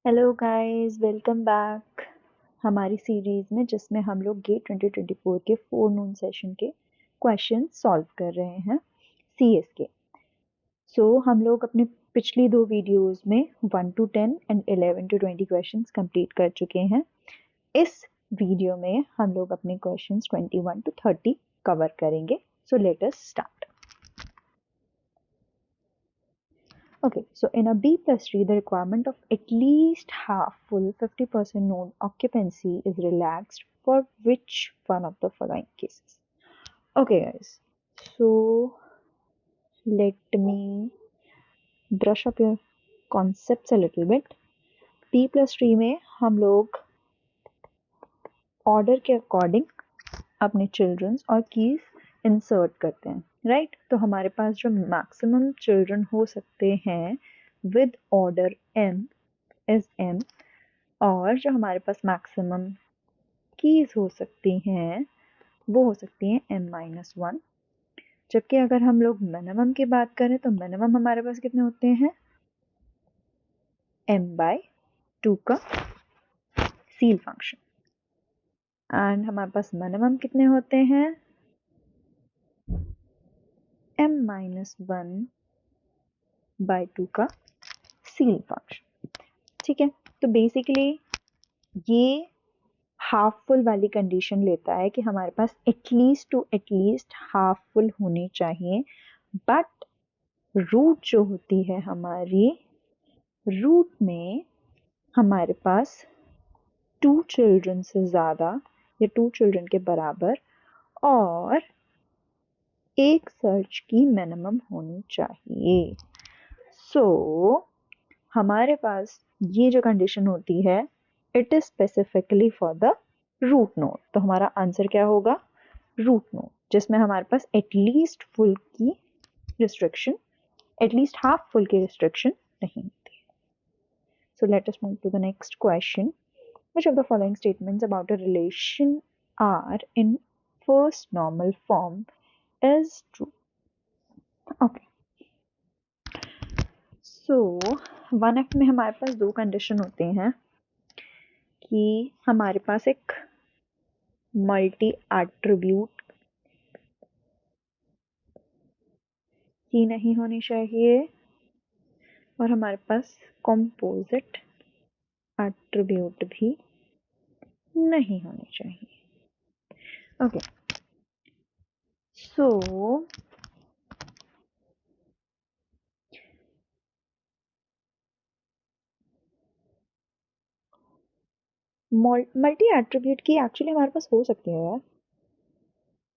Hello guys, welcome back हमारी series में जिसमें हम लोग गेट 2024 के फोरनून सेशन के क्वेश्चन सॉल्व कर रहे हैं सीएस के। हम लोग अपने पिछली दो वीडियोस में 1 to 10 and 11 to 20 questions complete कर चुके हैं। इस वीडियो में हम लोग अपने क्वेश्चंस 21 to 30 कवर करेंगे। सो let us start. Okay, so in a B plus tree, the requirement of at least half full 50% known occupancy is relaxed for which one of the following cases? Okay, guys, so let me brush up your concepts a little bit. B plus tree में हम लोग order के according अपने children's और keys insert करते हैं, right? तो हमारे पास जो मैक्सिमम चिल्ड्रन हो सकते हैं with order m is m, और जो हमारे पास मैक्सिमम कीज हो सकती हैं वो हो सकती हैं m-1। जबकि अगर हम लोग मिनिमम की बात करें तो मिनिमम हमारे पास कितने होते हैं? m/2 का सील फंक्शन। एंड हमारे पास मिनिमम कितने होते हैं? m-1/2 का सील फंक्शन। ठीक है, तो बेसिकली ये हाफ फुल वाली कंडीशन लेता है कि हमारे पास एटलीस्ट हाफ फुल होनी चाहिए, बट रूट जो होती है हमारी, रूट में हमारे पास 2 चिल्ड्रन से ज़्यादा या 2 चिल्ड्रन के बराबर और एक सर्च की मिनिमम होनी चाहिए। हमारे पास ये जो कंडीशन होती है it is specifically for the root node. तो हमारा आंसर क्या होगा? रूट नोड, जिसमें हमारे पास एटलीस्ट फुल की रिस्ट्रिक्शन, एटलीस्ट हाफ फुल की रिस्ट्रिक्शन नहीं होती। So let us move to the next question. Which of the following statements about a relation are in first normal form is true? Okay. So 1F में हमारे पास दो condition होते हैं कि हमारे पास एक मल्टी एट्रीब्यूट की नहीं होनी चाहिए और हमारे पास कंपोजिट एट्रीब्यूट भी नहीं होनी चाहिए। ओके, सो मल्टी एट्रीब्यूट की एक्चुअली हमारे पास हो सकती है यार,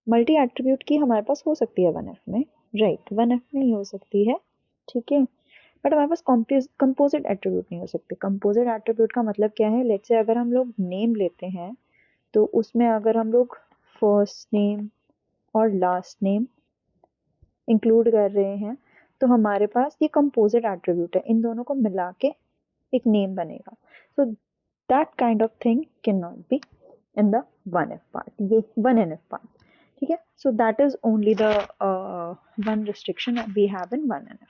मल्टी एट्रीब्यूट की हमारे पास हो सकती है 1F में, राइट? 1F में ही हो सकती है, ठीक है, बट हमारे पास कंपोजिट एट्रीब्यूट नहीं हो सकते। कंपोजिट एट्रीब्यूट का मतलब क्या है? लेट्स से अगर हम लोग नेम लेते हैं तो उसमें अगर हम लोग फर्स्ट नेम और लास्ट नेम इंक्लूड कर रहे हैं तो हमारे पास ये कंपोजिट एट्रीब्यूट है, इन दोनों को मिला के एक नेम बनेगा। So that kind of thing can not be in the 1F part, ये 1NF पार्ट, ठीक है? So that is only the one restriction we have in 1NF।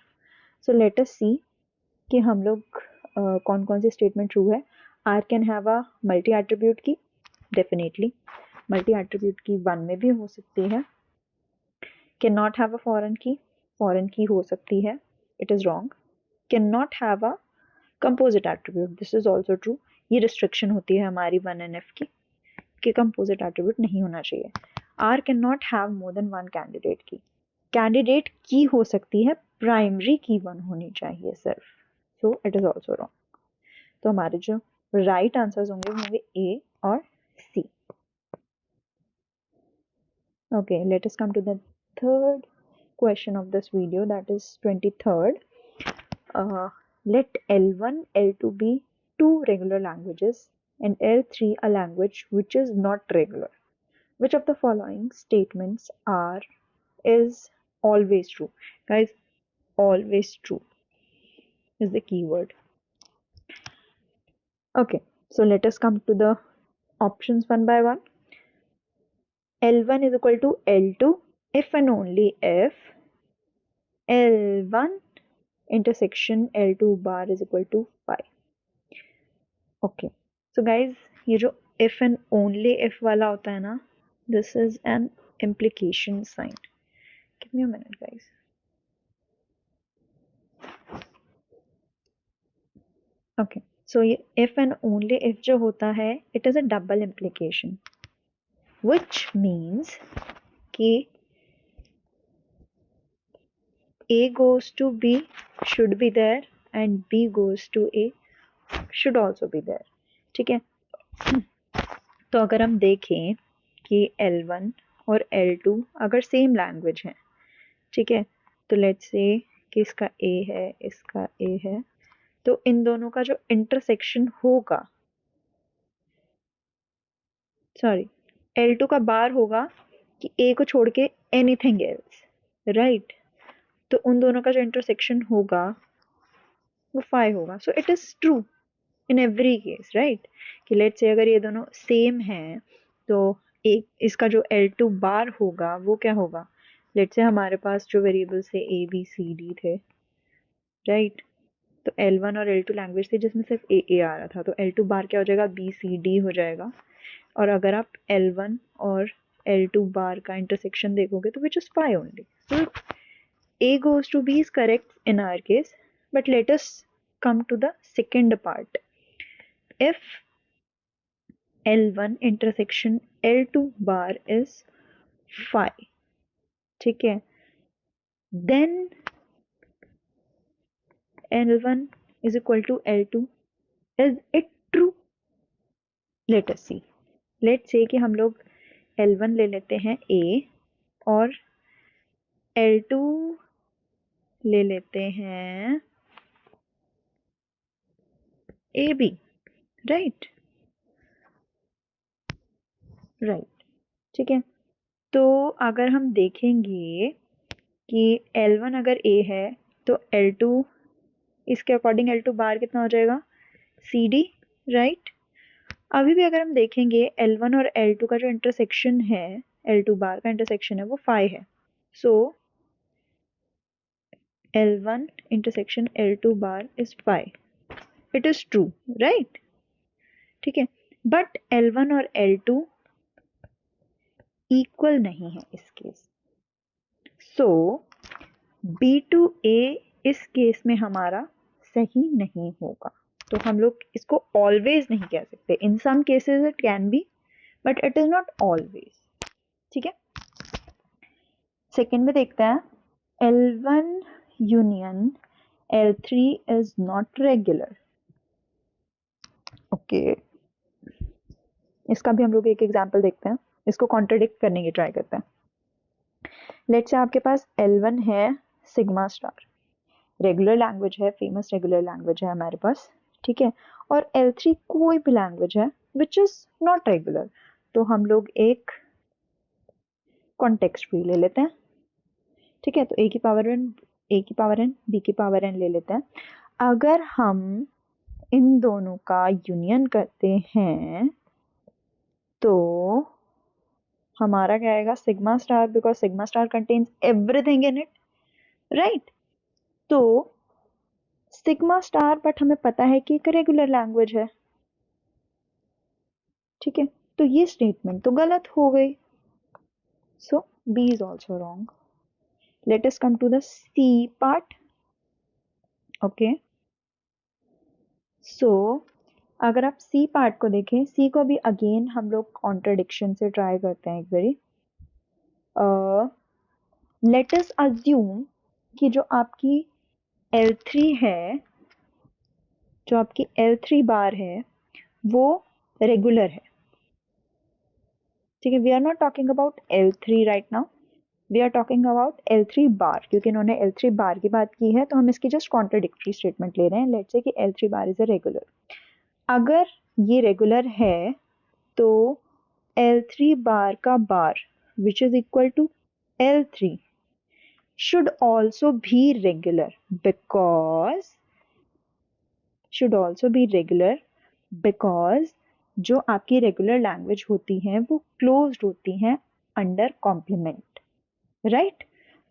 So let us see कि हम लोग कौन कौन सी स्टेटमेंट ट्रू है। R can have a multi attribute key, definitely multi attribute key 1 में भी हो सकती है। Can not have a foreign key हो सकती है, it is wrong. Can not have a composite attribute, this is also true. ये रिस्ट्रिक्शन होती है हमारी 1NF की कि कंपोजिट एट्रीब्यूट नहीं होना चाहिए। Or can not have more than 1 candidate की हो सकती है, प्राइमरी की 1 होनी चाहिए सिर्फ, so it is also wrong. तो हमारे जो राइट आंसर्स होंगे ए और सी। Okay, let us come to the third question of this video, that is 23rd. Let L1, L2 be two regular languages and L3 a language which is not regular. Which of the following statements is always true? Guys, always true is the keyword. Okay, so let us come to the options one by one. L1 is equal to L2 if and only if L1 intersection L2 bar is equal to 5. Okay so guys, ये जो if and only if वाला होता है ना, this is an implication sign. Give me a minute guys. Okay so ये if and only if जो होता है, it is a double implication, which means कि A goes to B should be there and B goes to A should also be there. ठीक है. तो अगर हम देखें कि L1 और L2 अगर सेम लैंग्वेज है, ठीक है, तो लेट्स से कि इसका A है, इसका A है, तो इन दोनों का जो इंटरसेक्शन होगा, सॉरी, L2 का बार होगा कि A को छोड़ के एनीथिंग एल्स, राइट. तो उन दोनों का जो इंटरसेक्शन होगा वो 5 होगा. So it is true in every case, right. कि लेट्स से अगर ये दोनों सेम हैं, तो एक इसका जो L2 बार होगा वो क्या होगा. लेट्स से हमारे पास जो वेरिएबल्स थे A B C D थे, राइट. तो L1 और L2 लैंग्वेज थी जिसमें सिर्फ A आ रहा था, तो L2 बार क्या हो जाएगा, B C D हो जाएगा. और अगर आप L1 और L2 बार का इंटरसेक्शन देखोगे तो which is 5 only. So A goes to B is correct in our case, but let us come to the second part. If L1 intersection L2 bar is 5, ठीक है, then L1 is equal to L2. Is it true? Let us see. Let's say कि हम लोग L1 ले लेते हैं A और L2 ले लेते हैं AB, राइट. राइट, ठीक है. तो अगर हम देखेंगे कि L1 अगर A है तो L2, इसके अकॉर्डिंग L2 बार कितना हो जाएगा, CD, राइट. अभी भी अगर हम देखेंगे L1 और L2 का जो इंटरसेक्शन है, L2 बार का इंटरसेक्शन है वो 5 है. सो L1 intersection L2 bar is 5. It is true, right. ठीक है. बट L1 और L2 इक्वल नहीं है इस केस. सो B2A इस केस में हमारा सही नहीं होगा. तो हम लोग इसको ऑलवेज नहीं कह सकते. In some cases it can be, but it is not always. ठीक है. सेकेंड में देखते हैं, L1 union L3 is not regular. Okay, इसका भी हम लोग एक एग्जांपल देखते हैं. इसको कॉन्ट्रडिक्ट करने की ट्राई करते हैं. लेट्स से आपके पास L1 है सिग्मा स्टार, रेगुलर लैंग्वेज है, फेमस रेगुलर लैंग्वेज है हमारे पास, ठीक है. और L3 कोई भी लैंग्वेज है विच इज नॉट रेगुलर. तो हम लोग एक कॉन्टेक्स्ट फ्री ले लेते हैं. ठीक है. तो A की पावर n, A की पावर n, B की पावर n ले लेते हैं. अगर हम इन दोनों का यूनियन करते हैं तो हमारा क्या आएगा, sigma star, because sigma star contains everything in it, right. तो सिग्मा स्टार, बट हमें पता है कि एक रेगुलर लैंग्वेज है. ठीक है. तो ये स्टेटमेंट तो गलत हो गई. सो B is also wrong. Let us come to the C part. Okay. So अगर आप C पार्ट को देखें, C को भी अगेन हम लोग कॉन्ट्रडिक्शन से ट्राई करते हैं एक बारी. लेट अस अज्यूम कि जो आपकी L3 है, जो आपकी L3 बार है वो रेगुलर है. ठीक है. We are not talking about L3 right now, we are talking about L3 bar, क्योंकि इन्होंने L3 बार की बात की है तो हम इसकी जस्ट कॉन्ट्रडिक्टरी स्टेटमेंट ले रहे हैं. लेट्स से कि L3 bar is a regular. अगर ये रेगुलर है तो L3 बार का बार which is equal to L3 should also be regular, because जो आपकी रेगुलर लैंग्वेज होती हैं वो क्लोज्ड होती हैं अंडर कॉम्प्लीमेंट, राइट.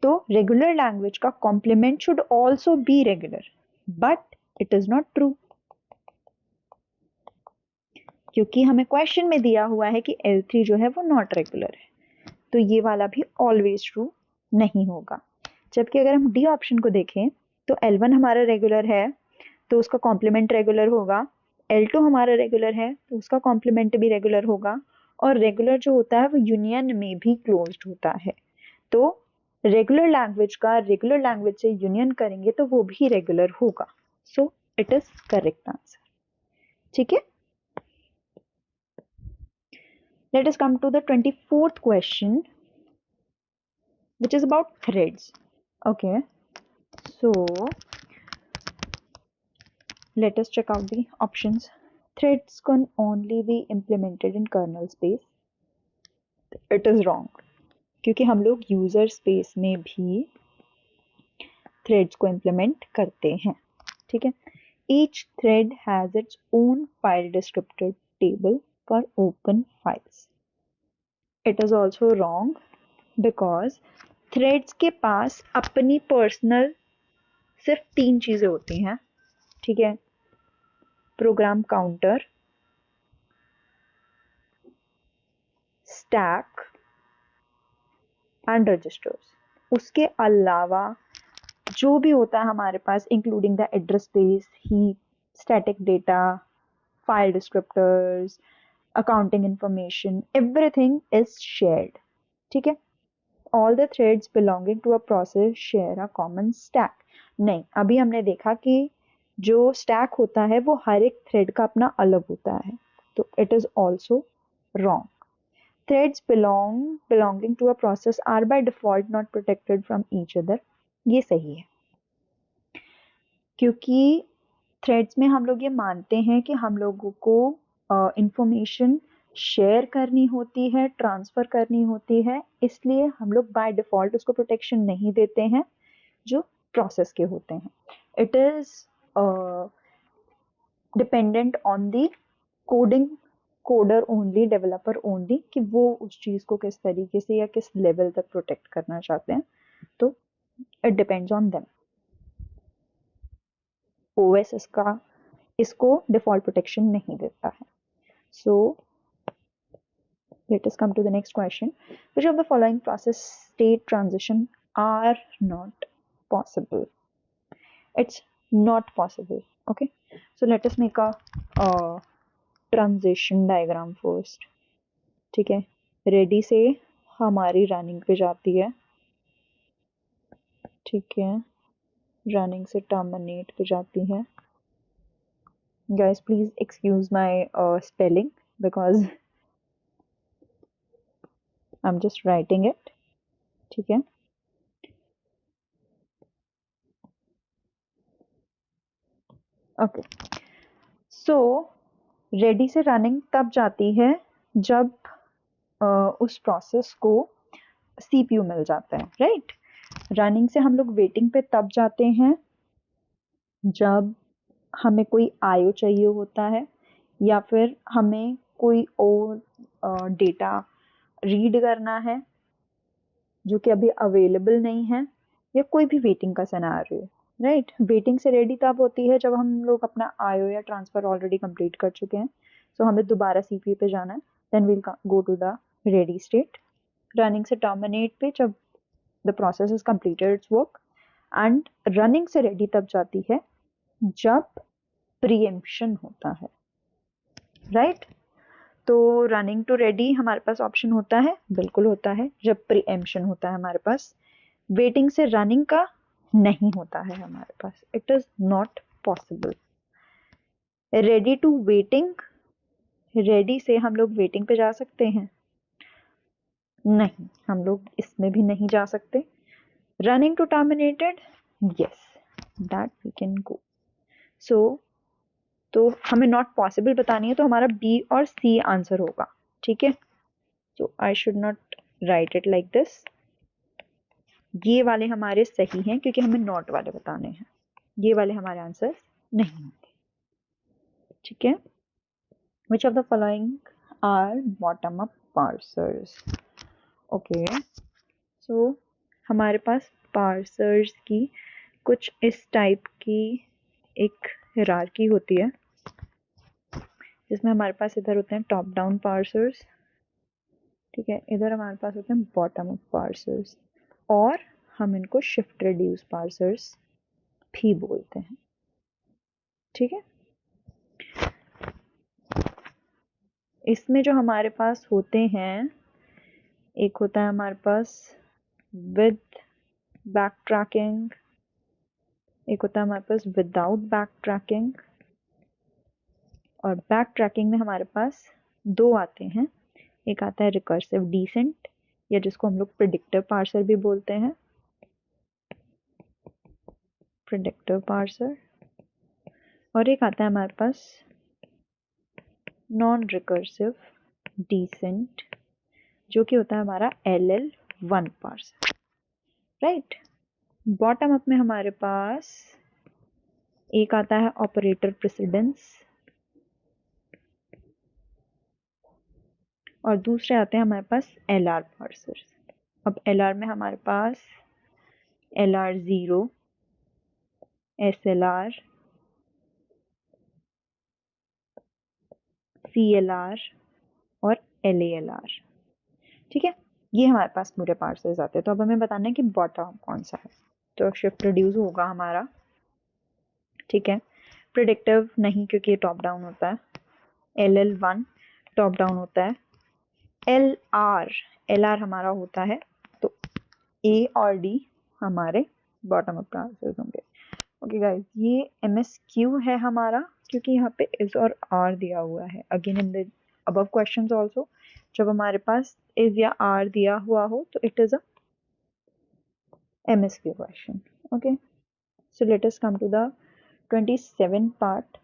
तो रेगुलर लैंग्वेज का complement should also be regular, but it is not true. क्योंकि हमें क्वेश्चन में दिया हुआ है कि L3 जो है वो नॉट रेगुलर है, तो ये वाला भी ऑलवेज ट्रू नहीं होगा। जबकि अगर हम डी ऑप्शन को देखें तो L1 हमारा रेगुलर है तो उसका कॉम्प्लीमेंट रेगुलर होगा, L2 हमारा रेगुलर है तो उसका कॉम्प्लीमेंट भी रेगुलर होगा, और रेगुलर जो होता है वो यूनियन में भी क्लोज्ड होता है। तो रेगुलर लैंग्वेज का रेगुलर लैंग्वेज से यूनियन करेंगे तो वो भी रेगुलर होगा। So it is correct answer. ठीक है, let us come to the 24th question, which is about threads. Okay, so let us check out the options. Threads can only be implemented in kernel space. It is wrong, क्योंकि हम लोग user space में भी threads को implement करते हैं। ठीक है, each thread has its own file descriptor table for open files. It is also wrong because threads के पास अपनी पर्सनल सिर्फ 3 चीजें होती हैं। ठीक है, program counter, stack and registers. उसके अलावा जो भी होता है हमारे पास, including the address space, heap, static data, file descriptors, accounting information, everything is shared. ठीक है, all the threads belonging to a process share a common stack. नहीं, अभी हमने देखा कि जो स्टैक होता है वो हर एक थ्रेड का अपना अलग होता है, तो it is also wrong. Threads belonging to a process are by default not protected from each other. ये सही है, क्योंकि थ्रेड्स में हम लोग ये मानते हैं कि हम लोगों को इंफॉर्मेशन शेयर करनी होती है, ट्रांसफर करनी होती है, इसलिए हम लोग बाय डिफॉल्ट उसको प्रोटेक्शन नहीं देते हैं जो प्रोसेस के होते हैं। It is dependent on the coder only, developer only, कि वो उस चीज को किस तरीके से या किस लेवल तक प्रोटेक्ट करना चाहते हैं। तो it depends on them. OS इसको डिफॉल्ट प्रोटेक्शन नहीं देता है। सो let us come to the next question. Which of the following process state transition are not possible? It's not possible. Okay, so let us make a transition diagram first. ठीक है, ready से हमारी running पे जाती है। ठीक है, running से टर्मिनेट पे जाती है। Guys, please excuse my spelling because I'm just writing it. ठीक है, ओके। सो रेडी से रनिंग तब जाती है जब उस प्रोसेस को सीपीयू मिल जाता है, राइट। रनिंग से हम लोग वेटिंग पे तब जाते हैं जब हमें कोई आईओ चाहिए होता है, या फिर हमें कोई और डेटा रीड करना है जो कि अभी अवेलेबल नहीं है, या कोई भी वेटिंग का सिनेरियो, राइट। वेटिंग से रेडी तब होती है जब हम लोग अपना आईओ या ट्रांसफर ऑलरेडी कंप्लीट कर चुके हैं, सो हमें दोबारा सीपीयू पे जाना है, then we'll go to the ready state. Running से टर्मिनेट पे जब the process is completed its work, and running से रेडी तब जाती है जब प्रीएम्पशन होता है, राइट। तो रनिंग टू रेडी हमारे पास ऑप्शन होता है, बिल्कुल होता है, जब प्रीएम्पशन होता है हमारे पास। वेटिंग से रनिंग का नहीं होता है हमारे पास, it is not possible. Ready to waiting, ready से हम लोग वेटिंग पे जा सकते हैं? नहीं, हम लोग इसमें भी नहीं जा सकते। Running to terminated, yes, that we can go. So तो हमें नॉट पॉसिबल बतानी है, तो हमारा बी और सी आंसर होगा। ठीक है, so I should not write it like this. ये वाले हमारे सही हैं क्योंकि हमें नॉट वाले बताने हैं, ये वाले हमारे आंसर नहीं होंगे। ठीक है, which of the following are bottom up parsers? Okay, so हमारे पास पार्सर्स की कुछ इस टाइप की एक हिरार्की होती है। जिसमें हमारे पास इधर होते हैं टॉप डाउन पार्सर्स, ठीक है, इधर हमारे पास होते हैं बॉटम अप पार्सर्स, और हम इनको शिफ्ट रिड्यूस पार्सर्स भी बोलते हैं, ठीक है। इसमें जो हमारे पास होते हैं, एक होता है हमारे पास विद बैक ट्रैकिंग, एक होता है हमारे पास विदाउट बैक ट्रैकिंग, और बैक ट्रैकिंग में हमारे पास दो आते हैं, एक आता है रिकर्सिव डिसेंट, या जिसको हम लोग प्रिडिक्टिव पार्सर भी बोलते हैं, प्रिडिक्टिव पार्सर, और एक आता है हमारे पास नॉन रिकर्सिव डिसेंट, जो कि होता है हमारा LL1 parser, right. Bottom up में हमारे पास एक आता है ऑपरेटर प्रेसिडेंस, और दूसरे आते हैं हमारे पास LR पार्सर्स। अब LR में हमारे पास LR0, SLR, CLR और LALR, ठीक है, ये हमारे पास पूरे पार्सर्स आते हैं। तो अब हमें बताना है कि बॉटम कौन सा है, तो शिफ्ट रिड्यूस होगा हमारा, ठीक है। प्रिडिक्टिव नहीं, क्योंकि ये टॉप डाउन होता है। LL1 टॉप डाउन होता है। LR हमारा होता है, तो A और D हमारे बॉटम अप पार्सर्स होंगे। ओके गाइस, ये MSQ है हमारा, क्योंकि यहाँ पे इज और आर दिया हुआ है। Again in the above questions also, जब हमारे पास इज या आर दिया हुआ हो तो it is a MSQ question. Okay, so let us come to the 27 part.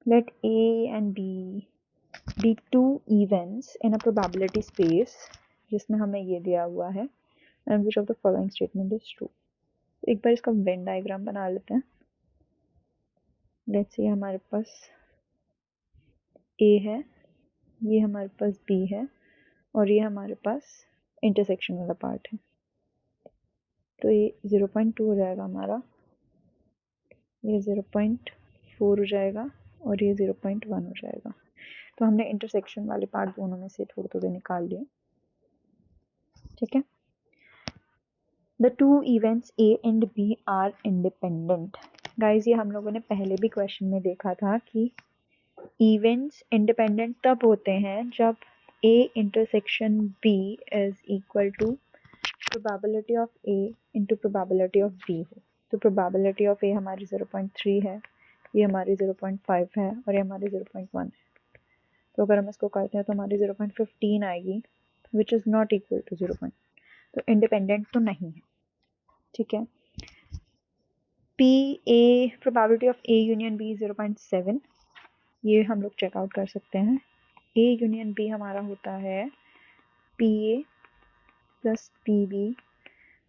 Let A and B be two events in a probability space, जिसमें हमें ये दिया हुआ है, and which of the following statement is true. एक बार इसका Venn diagram बना लेते हैं। लेट्स से हमारे पास A है, ये हमारे पास B है, और ये हमारे पास इंटरसेक्शन वाला पार्ट है। तो ये 0.2 हो जाएगा हमारा, ये 0.4 हो जाएगा, और ये 0.1 हो जाएगा। तो हमने इंटरसेक्शन वाले पार्ट दोनों में से थोड़े थोड़े निकाल लिए, ठीक है। The two events A and B are independent. Guys, ये हम लोगों ने पहले भी क्वेश्चन में देखा था कि इवेंट्स इंडिपेंडेंट तब होते हैं जब A intersection B is equal to probability of A into probability of B हो। तो प्रोबेबिलिटी ऑफ A हमारी 0.3 है, ये हमारी 0.5 है, और ये हमारी 0.1 है। तो अगर हम इसको करते हैं तो हमारी 0.15 आएगी, which is not equal to 0. तो इंडिपेंडेंट तो नहीं है, ठीक है। Probability of A union B 0.7, ये हम लोग चेकआउट कर सकते हैं। A यूनियन B हमारा होता है PA plus PB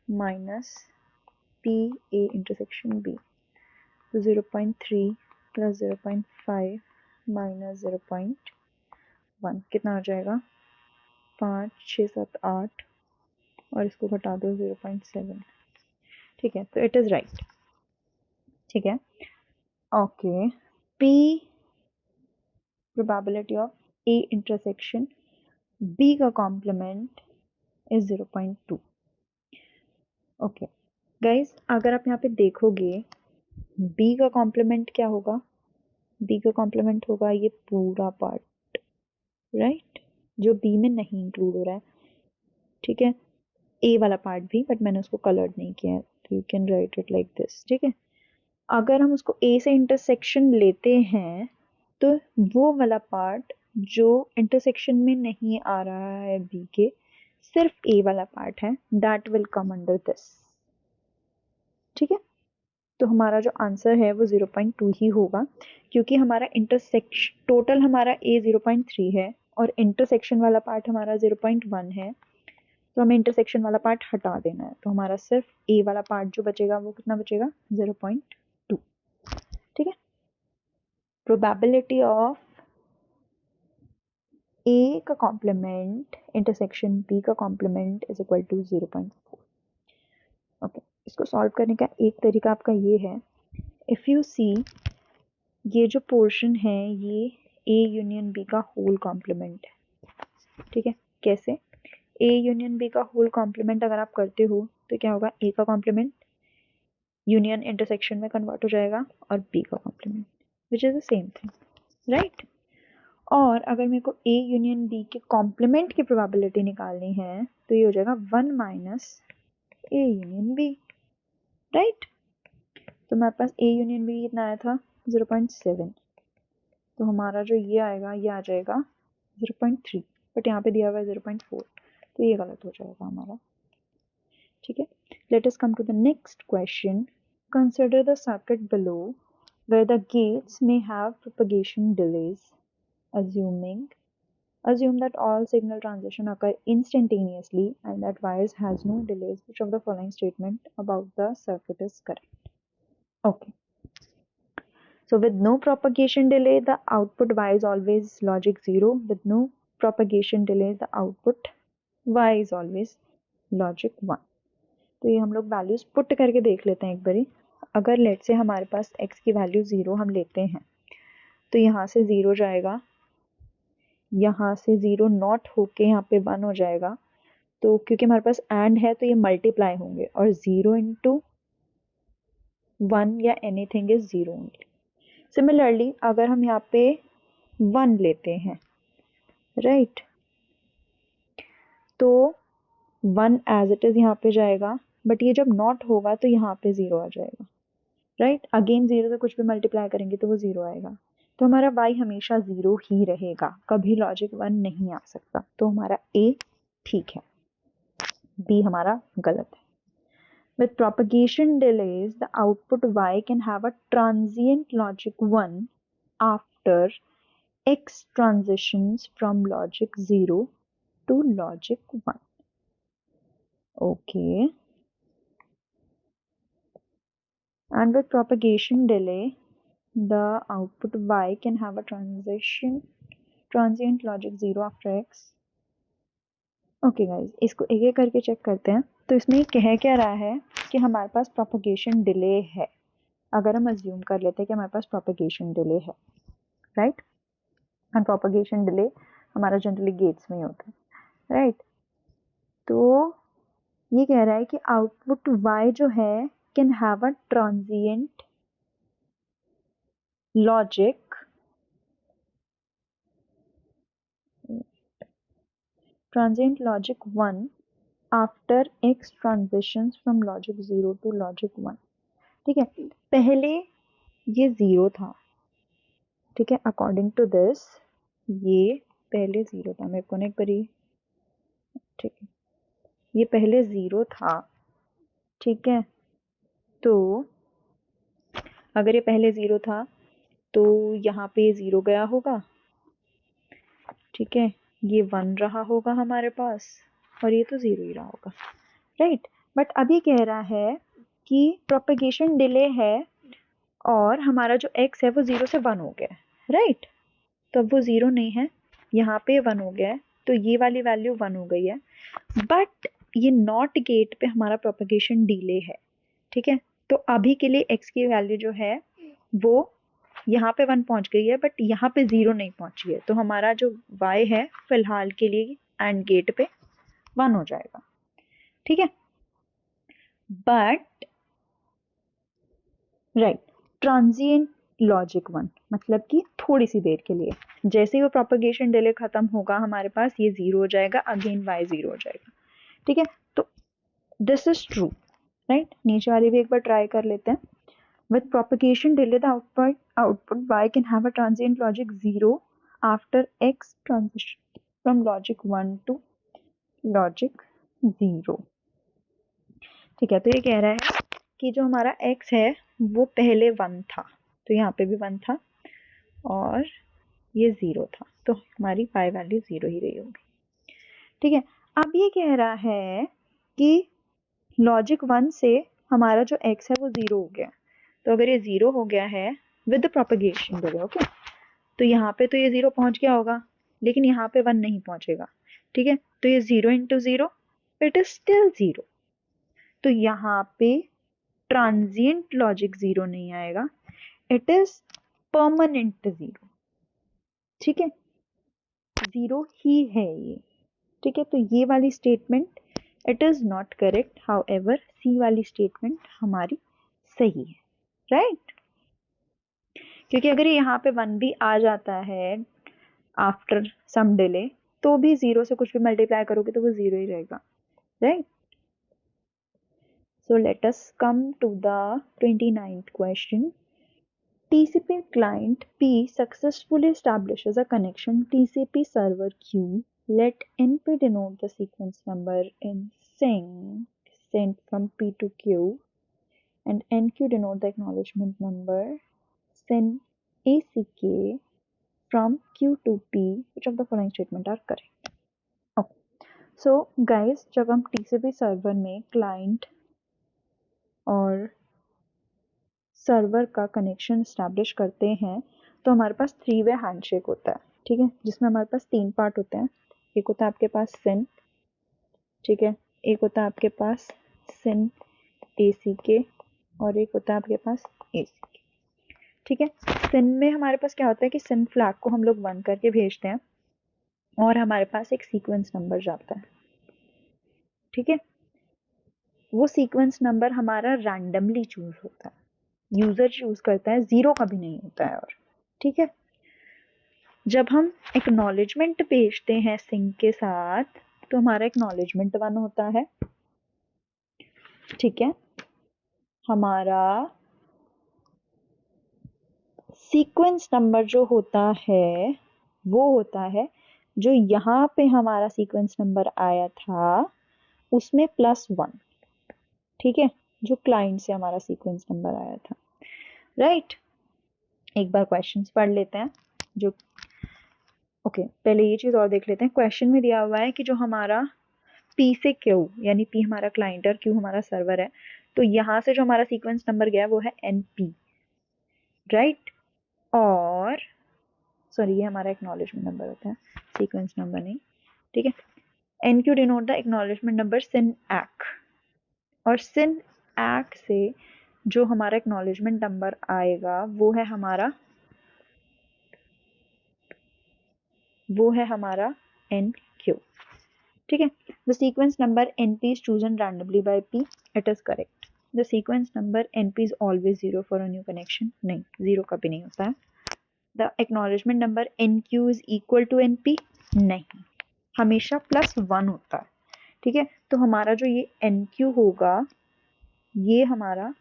minus PA intersection B, तो 0.3 प्लस 0.5 माइनस 0.1 कितना आ जाएगा, 5, 6, 7, 8, और इसको घटा दो 0.7, ठीक है। तो इट इज राइट, ठीक है। Okay, P probability of A intersection B का कॉम्प्लीमेंट इज 0.2। ओके गाइज, अगर आप यहाँ पे देखोगे B का कॉम्प्लीमेंट क्या होगा, B का कॉम्प्लीमेंट होगा ये पूरा पार्ट, राइट, जो B में नहीं इंक्लूड हो रहा है, ठीक है। A वाला पार्ट भी, बट मैंने उसको कलर्ड नहीं किया है, तो you can write it like this, ठीक है। अगर हम उसको A से इंटरसेक्शन लेते हैं तो वो वाला पार्ट जो इंटरसेक्शन में नहीं आ रहा है B के, सिर्फ A वाला पार्ट है, that will come under this, ठीक है। तो हमारा जो आंसर है वो 0.2 ही होगा, क्योंकि हमारा इंटरसेक्शन टोटल हमारा A 0.3 है और इंटरसेक्शन वाला पार्ट हमारा 0.1 है, तो हमें इंटरसेक्शन वाला पार्ट हटा देना है। तो हमारा सिर्फ A वाला पार्ट जो बचेगा वो कितना बचेगा, 0.2, ठीक है। प्रोबेबिलिटी ऑफ A का कॉम्प्लीमेंट इंटरसेक्शन B का complement is equal to 0.4। Okay, इसको सॉल्व करने का एक तरीका आपका ये है, इफ़ यू सी ये जो पोर्शन है ये A यूनियन B का होल कॉम्प्लीमेंट है। ठीक है, कैसे? A यूनियन B का होल कॉम्प्लीमेंट अगर आप करते हो तो क्या होगा, A का कॉम्प्लीमेंट यूनियन इंटरसेक्शन में कन्वर्ट हो जाएगा और B का complement, which is the same thing, right? और अगर मेरे को A यूनियन B के कॉम्प्लीमेंट की प्रोबेबिलिटी निकालनी है तो ये हो जाएगा 1 minus A union B, right? तो हमारे पास A यूनियन B कितना आया था, 0.7, तो हमारा जो ये आएगा ये आ जाएगा 0.3, बट यहाँ पे दिया हुआ है 0.4, तो ये गलत हो जाएगा हमारा। ठीक है, let us come to the next question. Consider the circuit below where the gates may have propagation delays. Assume that all signal transition occur instantaneously and that wires has no delays. Which of the following statement about the circuit is correct? Okay. So with no propagation delay, the output y is always logic 0. With no propagation delay, the output y is always logic 1. तो ये हम लोग values put करके देख लेते हैं एक बारी। अगर लेट से हमारे पास x की वैल्यू 0 हम लेते हैं तो यहाँ से 0 जाएगा, यहाँ से 0 नॉट होके यहाँ पे 1 हो जाएगा, तो क्योंकि हमारे पास एंड है तो ये मल्टीप्लाई होंगे और 0 इंटू 1 या एनीथिंग इज 0 ओनली। सिमिलरली अगर हम यहाँ पे 1 लेते हैं, राइट, तो 1 एज इट इज यहाँ पे जाएगा, बट ये जब नॉट होगा तो यहाँ पे 0 आ जाएगा, राइट? अगेन 0 से कुछ भी मल्टीप्लाई करेंगे तो वो 0 आएगा, तो हमारा y हमेशा 0 ही रहेगा, कभी लॉजिक 1 नहीं आ सकता, तो हमारा A ठीक है, B हमारा गलत है। With propagation delays, the output y can have a transient logic 1 after x transitions from logic 0 to logic 1. Okay. And with propagation delay, the output y can have a transient logic 0 after x. Okay guys, इसको एक एक करके check करते हैं। तो इसमें ये कह क्या रहा है कि हमारे पास प्रोपगेशन डिले है। अगर हम अज्यूम कर लेते हैं कि हमारे पास प्रोपगेशन डिले है, राइट, एंड प्रोपगेशन डिले हमारा जनरली गेट्स में ही होता है, राइट, तो ये कह रहा है कि आउटपुट y जो है can have a transient logic logic 1 after x transitions from logic 0 to logic 1. ठीक है, पहले ये 0 था, ठीक है, अकॉर्डिंग टू दिस ये पहले 0 था, मेरे को ना एक बारी, ठीक है, ये पहले 0 था, ठीक है, तो अगर ये पहले 0 था तो यहाँ पे 0 गया होगा, ठीक है, ये 1 रहा होगा हमारे पास और ये तो 0 ही रहा होगा, राइट। बट अभी कह रहा है कि प्रोपगेशन डिले है और हमारा जो x है वो 0 से 1 हो गया है, राइट, तो अब वो 0 नहीं है, यहाँ पे 1 हो गया है, तो ये वाली वैल्यू 1 हो गई है, बट ये नॉट गेट पे हमारा प्रोपगेशन डिले है, ठीक है, तो अभी के लिए x की वैल्यू जो है वो यहाँ पे 1 पहुंच गई है, बट यहाँ पे 0 नहीं पहुंची है, तो हमारा जो y है फिलहाल के लिए एंड गेट पे 1 हो जाएगा, ठीक है, बट राइट, ट्रांजिएंट लॉजिक 1 मतलब कि थोड़ी सी देर के लिए, जैसे ही वो प्रोपगेशन डिले खत्म होगा हमारे पास ये 0 हो जाएगा, अगेन y 0 हो जाएगा, ठीक है, तो दिस इज ट्रू, राइट। नीचे वाली भी एक बार ट्राई कर लेते हैं। With propagation delay, the output y can have a transient logic 0 after x transition from logic 1 to logic 0. ठीक है, तो ये कह रहा है कि जो हमारा x है वो पहले 1 था, तो यहाँ पे भी 1 था और ये 0 था, तो हमारी y वैल्यू 0 ही रही होगी, ठीक है। अब ये कह रहा है कि लॉजिक 1 से हमारा जो x है वो 0 हो गया, तो अगर ये 0 हो गया है विद प्रोपगेशन डिले, ओके, तो यहाँ पे तो ये 0 पहुंच गया होगा, लेकिन यहाँ पे 1 नहीं पहुंचेगा, ठीक है, तो ये 0 इंटू 0 इट इज स्टिल 0, तो यहाँ पे ट्रांजिएंट लॉजिक 0 नहीं आएगा, इट इज परमानेंट 0, ठीक है, 0 ही है ये, ठीक है। तो ये वाली statement it is not correct, however C वाली स्टेटमेंट हमारी सही है, राइट। क्योंकि अगर यहाँ पे 1 भी आ जाता है आफ्टर सम डिले तो भी 0 से कुछ भी मल्टीप्लाई करोगे तो वो 0 ही रहेगा, right. So let us come to the 29th question. TCP client P successfully establishes a connection TCP server Q. Let NP denote the sequence number in sync sent from P to Q, and NQ denote the acknowledgement number send ACK from Q to P. Which of the following statement are correct? Okay. So guys, जब हम TCP server में client और server का connection establish करते हैं तो हमारे पास 3 way handshake होता है, ठीक है, जिसमें हमारे पास 3 पार्ट होते हैं। एक होता है आपके पास सिन, ठीक है, एक होता है आपके पास सिन ACK और एक होता है आपके पास ACK, ठीक है। सिन में हमारे पास क्या होता है कि सिन फ्लैग को हम लोग 1 करके भेजते हैं और हमारे पास एक सीक्वेंस नंबर जाता है, ठीक है। वो सीक्वेंस नंबर हमारा रैंडमली चूज होता है, यूजर चूज करता है, 0 कभी नहीं होता है, और ठीक है। जब हम एक्नॉलेजमेंट भेजते हैं सिंक के साथ तो हमारा एक्नॉलेजमेंट 1 होता है, ठीक है। हमारा सीक्वेंस नंबर जो होता है वो होता है जो यहाँ पे हमारा सीक्वेंस नंबर आया था उसमें +1, ठीक है, जो क्लाइंट से हमारा सीक्वेंस नंबर आया था, राइट। एक बार क्वेश्चंस पढ़ लेते हैं जो ओके पहले ये चीज और देख लेते हैं। क्वेश्चन में दिया हुआ है कि जो हमारा P से Q, यानी P हमारा क्लाइंट और Q हमारा सर्वर है, तो यहाँ से जो हमारा सीक्वेंस नंबर गया वो है NP, राइट। और सॉरी ये हमारा एक्नॉलेजमेंट नंबर होता है, सीक्वेंस नंबर नहीं, ठीक है। NQ denote the acknowledgement number SYN ACK, और सिन ACK से जो हमारा एक्नॉलेजमेंट नंबर आएगा वो है हमारा NQ, ठीक है। The sequence number NP is chosen randomly by P, it is correct. The sequence number NP is always 0 for a new connection, नहीं 0 कभी नहीं होता है। The acknowledgement number NQ is equal to NP, नहीं, हमेशा +1 होता है, ठीक है। तो हमारा जो ये NQ होगा ये हमारा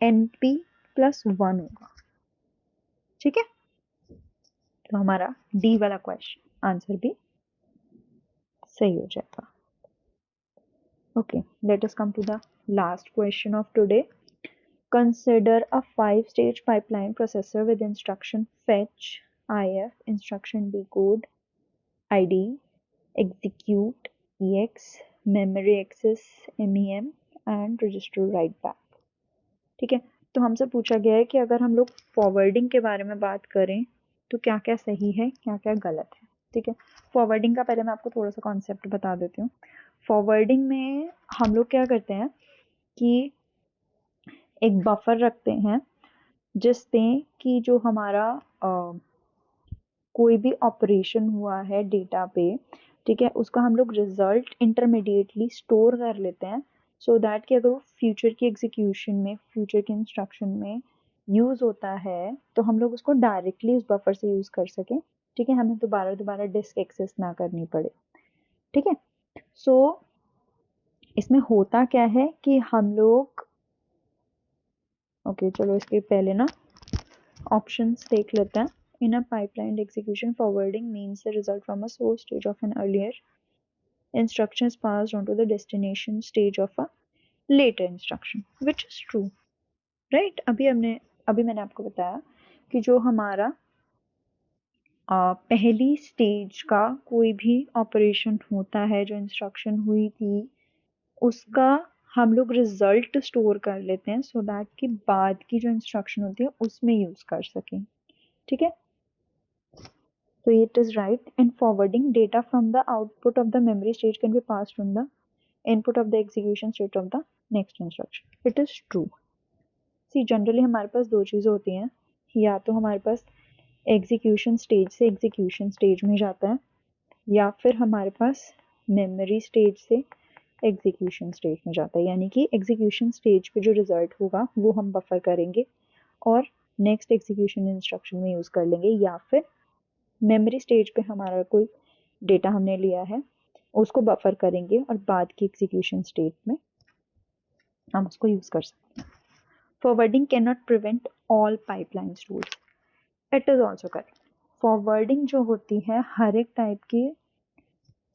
NP +1 होगा, ठीक है। तो हमारा D वाला क्वेश्चन आंसर भी सही हो जाएगा। Okay, let us come to the last question of today. Consider a 5-stage pipeline processor with instruction fetch, IF, instruction decode, ID, execute, EX, memory access, MEM, and register write back. ठीक है, तो हमसे पूछा गया है कि अगर हम लोग फॉरवर्डिंग के बारे में बात करें तो क्या क्या सही है क्या क्या गलत है, ठीक है। फॉरवर्डिंग का पहले मैं आपको थोड़ा सा कॉन्सेप्ट बता देती हूँ। फॉरवर्डिंग में हम लोग क्या करते हैं कि एक बफर रखते हैं जिसपे कि जो हमारा कोई भी ऑपरेशन हुआ है डेटा पे, ठीक है, उसका हम लोग रिजल्ट इंटरमीडिएटली स्टोर कर लेते हैं सो दैट कि अगर वो फ्यूचर की एग्जीक्यूशन में फ्यूचर के इंस्ट्रक्शन में यूज़ होता है तो हम लोग उसको डायरेक्टली उस बफर से यूज़ कर सकें, ठीक है, हमें दोबारा दोबारा डिस्क एक्सेस ना करनी पड़े, ठीक है। सो इसमें होता क्या है कि हम लोग ओके चलो इसके पहले ना ऑप्शंस देख लेते हैं। In a pipelined execution, forwarding means the result from a source stage of an earlier instruction is passed on to the destination stage of a later instruction, which is true, right? अभी मैंने आपको बताया कि जो हमारा पहली stage का कोई भी ऑपरेशन होता है, जो इंस्ट्रक्शन हुई थी उसका हम लोग रिजल्ट स्टोर कर लेते हैं सो दैट कि बाद की जो इंस्ट्रक्शन होती है उसमें यूज कर सकें, ठीक है। So it is right. In forwarding, data from the output of the memory stage can be passed from the input of the execution state of the next instruction. It is true. See, generally हमारे पास दो चीज़ें होती हैं, या तो हमारे पास execution stage से execution stage में जाता है, या फिर हमारे पास मेमोरी स्टेज से एग्जीक्यूशन स्टेज में जाता है। यानी कि एग्जीक्यूशन स्टेज पे जो रिजल्ट होगा वो हम बफर करेंगे और नेक्स्ट एग्जीक्यूशन इंस्ट्रक्शन में यूज़ कर लेंगे, या फिर मेमोरी स्टेज पे हमारा कोई डेटा हमने लिया है उसको बफर करेंगे और बाद की एग्जीक्यूशन स्टेज में हम उसको यूज़ कर सकते हैं। Forwarding can not prevent all pipeline rules, it is also correct. Forwarding जो होती है हर एक टाइप की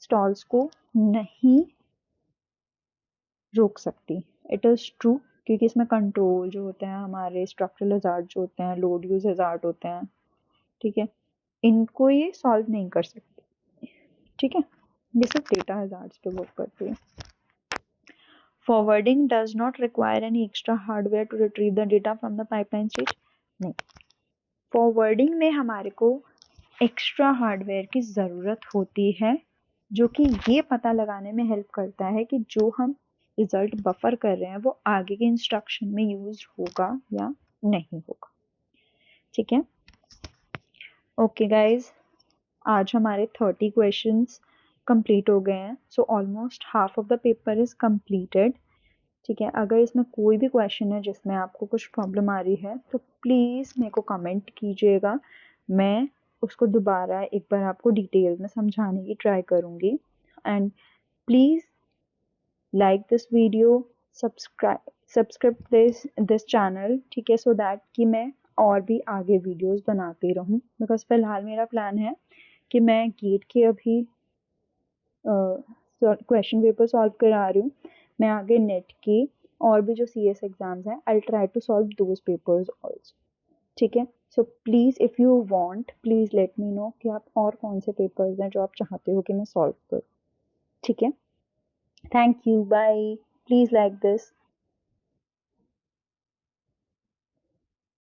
स्टॉल्स को नहीं रोक सकती, इट इज़ ट्रू, क्योंकि इसमें कंट्रोल जो होते हैं हमारे स्ट्रक्चरल हज़ार्ड जो होते हैं, लोड यूज हज़ार्ड होते हैं, ठीक है, इनको ये सॉल्व नहीं कर सकती, ठीक है, ये सिर्फ डेटा हज़ार्ड्स पे वर्क करती है। Forwarding does not require any extra hardware to retrieve the data from the pipeline stage, नहीं, फॉरवर्डिंग में हमारे को एक्स्ट्रा हार्डवेयर की ज़रूरत होती है जो कि ये पता लगाने में हेल्प करता है कि जो हम रिजल्ट बफर कर रहे हैं वो आगे के इंस्ट्रक्शन में यूज होगा या नहीं होगा, ठीक है। ओके गाइज, आज हमारे 30 क्वेश्चंस कंप्लीट हो गए हैं, so almost half of the paper is completed, ठीक है। अगर इसमें कोई भी क्वेश्चन है जिसमें आपको कुछ प्रॉब्लम आ रही है तो प्लीज़ मेरे को कमेंट कीजिएगा, मैं उसको दोबारा एक बार आपको डिटेल में समझाने की ट्राई करूँगी। And please like this video, subscribe this channel, ठीक है, सो दैट कि मैं और भी आगे वीडियोस बनाती रहूँ, बिकॉज फ़िलहाल मेरा प्लान है कि मैं गेट के अभी क्वेश्चन पेपर सॉल्व करा रही हूँ, मैं आगे नेट के और भी जो CS एग्जाम्स हैं I try to solve those papers also, ठीक है। So please if you want please let me know कि आप और कौन से पेपर्स हैं जो आप चाहते हो कि मैं सॉल्व करूँ, ठीक है। Thank you, bye, please like this.